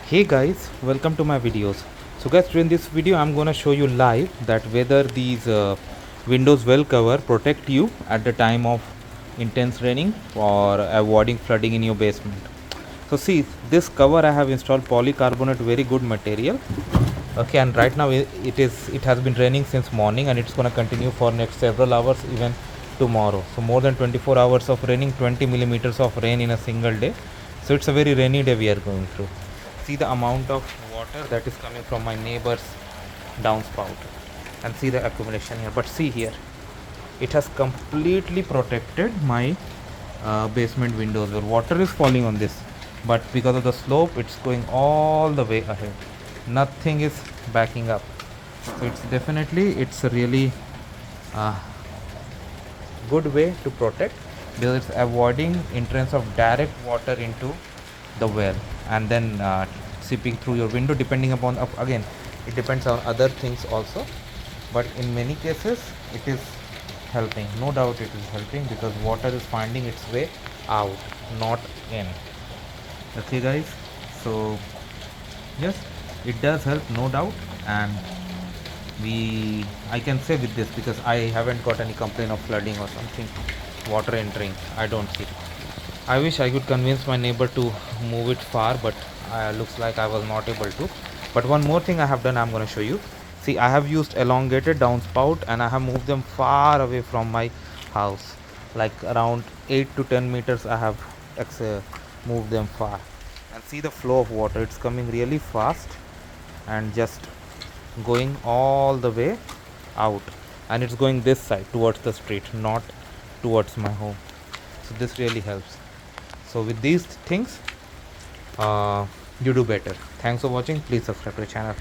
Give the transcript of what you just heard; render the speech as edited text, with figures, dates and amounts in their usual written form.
Hey guys, welcome to my videos. So guys, in this video I'm gonna show you live that whether these windows well cover protect you at the time of intense raining or avoiding flooding in your basement. So see, this cover I have installed polycarbonate, very good material. Okay, and right now it has been raining since morning and it's gonna continue for next several hours, even tomorrow. So more than 24 hours of raining, 20 millimeters of rain in a single day. So it's a very rainy day we are going through. See the amount of water that is coming from my neighbor's downspout, and see the accumulation here. But see here, it has completely protected my basement windows where water is falling on this, but because of the slope it's going all the way ahead, nothing is backing up. So it's a really uh, good way to protect, because it's avoiding entrance of direct water into the well and then seeping through your window, depending upon again it depends on other things also, but in many cases it is helping. No doubt it is helping because water is finding its way out, not in. Okay guys, so yes, it does help, no doubt. And I can say with this, because I haven't got any complaint of flooding or something, water entering, I don't see. I wish I could convince my neighbor to move it far, but looks like I was not able to. But one more thing I have done, I'm going to show you. See, I have used elongated downspout and I have moved them far away from my house, like around 8 to 10 meters. I have moved them far, and see the flow of water. It's coming really fast and just going all the way out, and it's going this side towards the street, not towards my home. So this really helps. So with these things, you do better. Thanks for watching. Please subscribe to the channel.